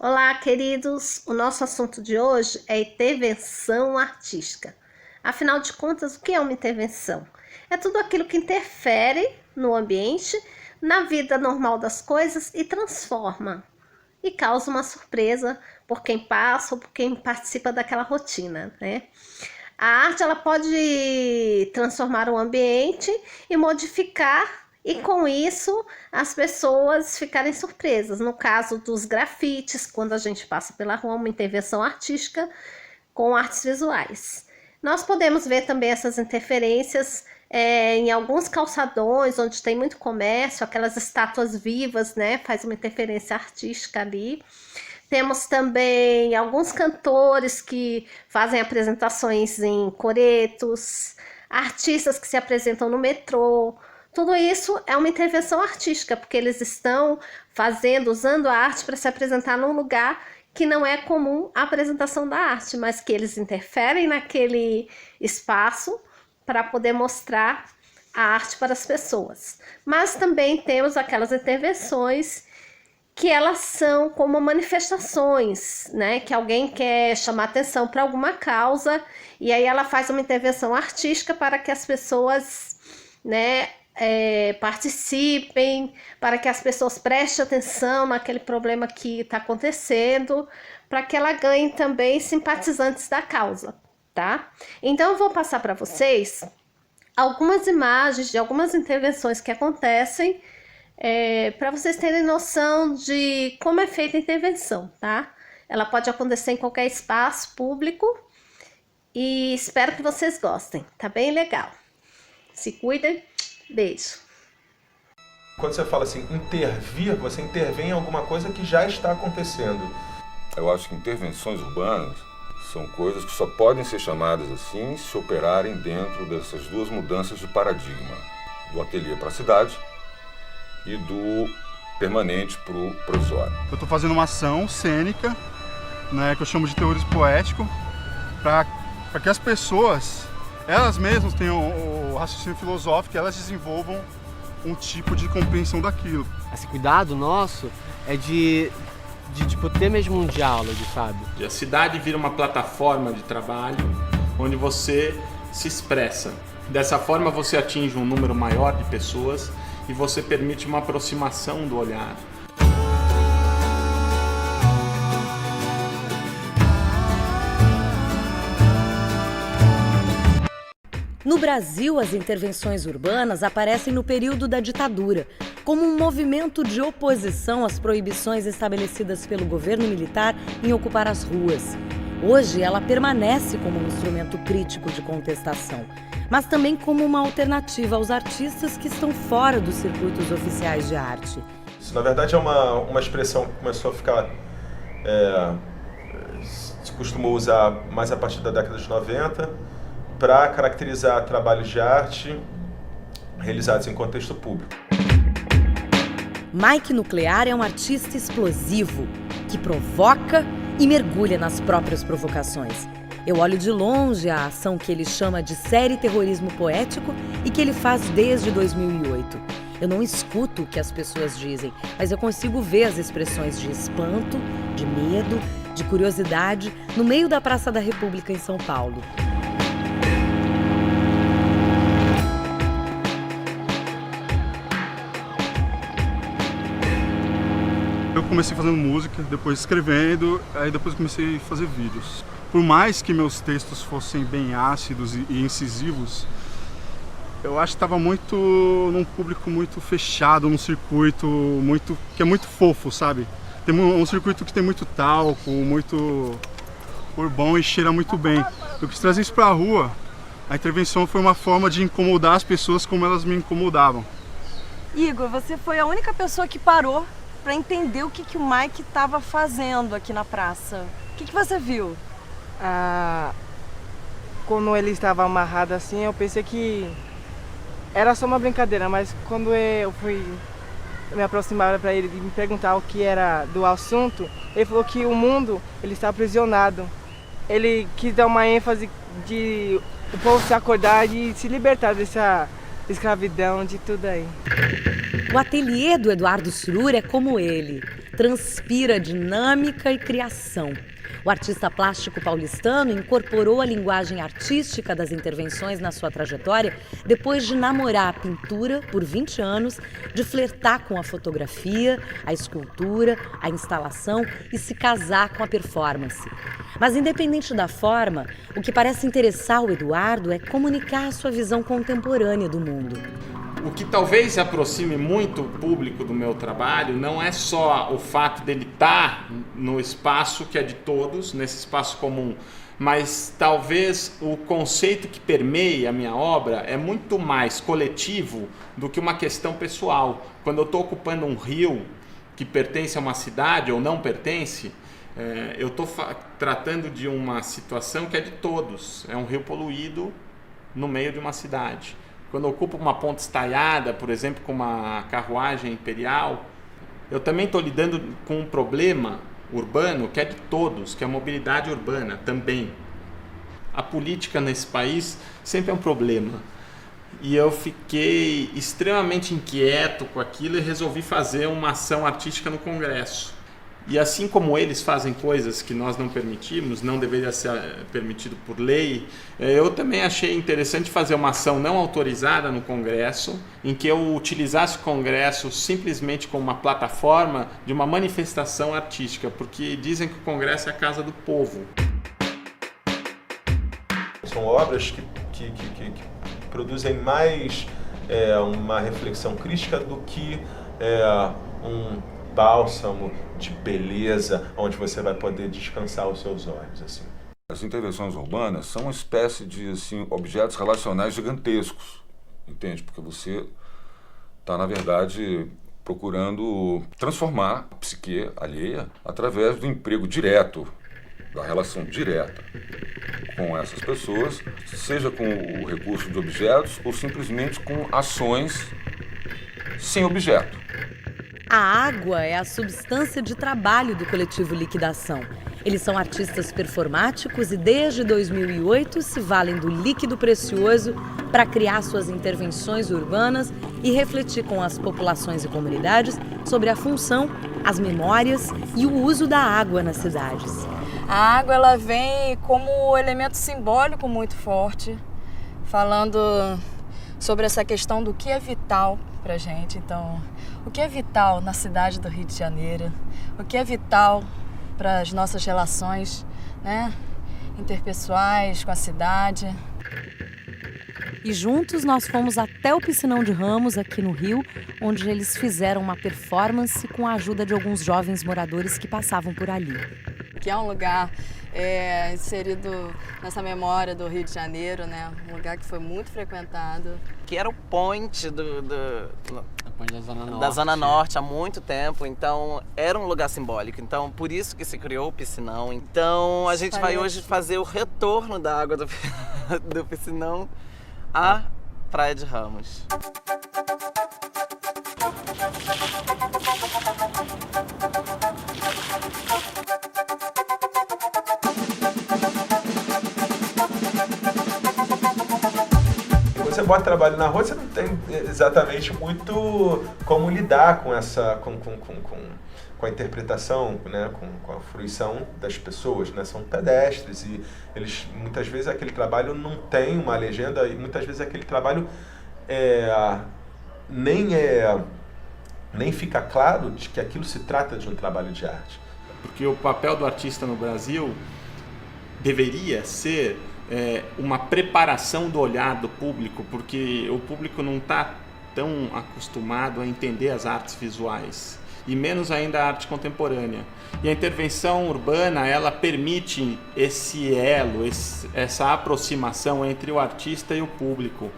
Olá, queridos! O nosso assunto de hoje é intervenção artística. Afinal de contas, o que é uma intervenção? É tudo aquilo que interfere no ambiente, na vida normal das coisas e transforma e causa uma surpresa por quem passa ou por quem participa daquela rotina, né? A arte ela pode transformar o ambiente e modificar, e com isso as pessoas ficarem surpresas. No caso dos grafites, quando a gente passa pela rua, uma intervenção artística com artes visuais. Nós podemos ver também essas interferências em alguns calçadões, onde tem muito comércio, aquelas estátuas vivas, né? Faz uma interferência artística ali. Temos também alguns cantores que fazem apresentações em coretos, artistas que se apresentam no metrô. Tudo isso é uma intervenção artística, porque eles estão usando a arte para se apresentar num lugar que não é comum a apresentação da arte, mas que eles interferem naquele espaço para poder mostrar a arte para as pessoas. Mas também temos aquelas intervenções que elas são como manifestações, né? Que alguém quer chamar atenção para alguma causa e aí ela faz uma intervenção artística para que as pessoas, né, participem, para que as pessoas prestem atenção naquele problema que está acontecendo, para que ela ganhe também simpatizantes da causa, tá? Então eu vou passar para vocês algumas imagens de algumas intervenções que acontecem, para vocês terem noção de como é feita a intervenção, tá? Ela pode acontecer em qualquer espaço público e espero que vocês gostem, tá bem legal. Se cuidem, beijo. Quando você fala assim, intervir, você intervém em alguma coisa que já está acontecendo. Eu acho que intervenções urbanas são coisas que só podem ser chamadas assim se operarem dentro dessas duas mudanças de paradigma, do ateliê para a cidade e do permanente para o provisório. Eu estou fazendo uma ação cênica, né, que eu chamo de terrorismo poético, para que as pessoas, elas mesmas tenham o raciocínio filosófico, elas desenvolvam um tipo de compreensão daquilo. Esse cuidado nosso é de ter mesmo um diálogo, sabe? A cidade vira uma plataforma de trabalho onde você se expressa. Dessa forma você atinge um número maior de pessoas e você permite uma aproximação do olhar. No Brasil, as intervenções urbanas aparecem no período da ditadura, como um movimento de oposição às proibições estabelecidas pelo governo militar em ocupar as ruas. Hoje, ela permanece como um instrumento crítico de contestação, mas também como uma alternativa aos artistas que estão fora dos circuitos oficiais de arte. Isso, na verdade, é uma expressão que começou a ficar... se costumou usar mais a partir da década de 90, para caracterizar trabalhos de arte realizados em contexto público. Mike Nuclear é um artista explosivo, que provoca e mergulha nas próprias provocações. Eu olho de longe a ação que ele chama de série terrorismo poético e que ele faz desde 2008. Eu não escuto o que as pessoas dizem, mas eu consigo ver as expressões de espanto, de medo, de curiosidade no meio da Praça da República em São Paulo. Eu comecei fazendo música, depois escrevendo, aí depois comecei a fazer vídeos. Por mais que meus textos fossem bem ácidos e incisivos, eu acho que estava muito num público muito fechado, num circuito que é muito fofo, sabe? Tem um circuito que tem muito talco, muito urbão e cheira muito bem. Eu quis trazer isso para a rua. A intervenção foi uma forma de incomodar as pessoas como elas me incomodavam. Igor, você foi a única pessoa que parou para entender o que o Mike estava fazendo aqui na praça. O que você viu? Quando ele estava amarrado assim, eu pensei que era só uma brincadeira, mas quando eu fui me aproximar para ele e me perguntar o que era do assunto, ele falou que o mundo ele está aprisionado. Ele quis dar uma ênfase de o povo se acordar e se libertar dessa escravidão, de tudo aí. O ateliê do Eduardo Surur é como ele. transpira dinâmica e criação. O artista plástico paulistano incorporou a linguagem artística das intervenções na sua trajetória depois de namorar a pintura por 20 anos, de flertar com a fotografia, a escultura, a instalação e se casar com a performance. Mas independente da forma, o que parece interessar o Eduardo é comunicar a sua visão contemporânea do mundo. O que talvez aproxime muito o público do meu trabalho não é só o fato dele estar no espaço que é de todos, nesse espaço comum, mas talvez o conceito que permeia a minha obra é muito mais coletivo do que uma questão pessoal. Quando eu estou ocupando um rio que pertence a uma cidade ou não pertence, eu estou tratando de uma situação que é de todos. É um rio poluído no meio de uma cidade. Quando eu ocupo uma ponte estaiada, por exemplo, com uma carruagem imperial, eu também estou lidando com um problema urbano que é de todos, que é a mobilidade urbana também. A política nesse país sempre é um problema. E eu fiquei extremamente inquieto com aquilo e resolvi fazer uma ação artística no Congresso. E assim como eles fazem coisas que nós não permitimos, não deveria ser permitido por lei, eu também achei interessante fazer uma ação não autorizada no Congresso, em que eu utilizasse o Congresso simplesmente como uma plataforma de uma manifestação artística, porque dizem que o Congresso é a casa do povo. São obras que produzem mais uma reflexão crítica do que um bálsamo de beleza onde você vai poder descansar os seus olhos, assim. As intervenções urbanas são uma espécie de objetos relacionais gigantescos, entende? Porque você está, na verdade, procurando transformar a psique alheia através do emprego direto, da relação direta com essas pessoas, seja com o recurso de objetos ou simplesmente com ações sem objeto. A água é a substância de trabalho do coletivo Liquidação. Eles são artistas performáticos e desde 2008 se valem do líquido precioso para criar suas intervenções urbanas e refletir com as populações e comunidades sobre a função, as memórias e o uso da água nas cidades. A água ela vem como elemento simbólico muito forte, falando sobre essa questão do que é vital para a gente. Então, o que é vital na cidade do Rio de Janeiro? O que é vital para as nossas relações, né, interpessoais com a cidade? E juntos nós fomos até o Piscinão de Ramos, aqui no Rio, onde eles fizeram uma performance com a ajuda de alguns jovens moradores que passavam por ali. Que é um lugar inserido nessa memória do Rio de Janeiro, né? Um lugar que foi muito frequentado. Que era o point da Zona Norte há muito tempo, então era um lugar simbólico. Então, por isso que se criou o Piscinão. Então, a gente vai hoje fazer o retorno da água do Piscinão à Praia de Ramos. Você bota trabalho na rua, você não tem exatamente muito como lidar com essa, com a interpretação, né, com a fruição das pessoas, né, são pedestres e eles, muitas vezes aquele trabalho não tem uma legenda e muitas vezes aquele trabalho nem fica claro de que aquilo se trata de um trabalho de arte. Porque o papel do artista no Brasil deveria ser uma preparação do olhar do público, porque o público não está tão acostumado a entender as artes visuais, e menos ainda a arte contemporânea. E a intervenção urbana, ela permite esse elo, essa aproximação entre o artista e o público.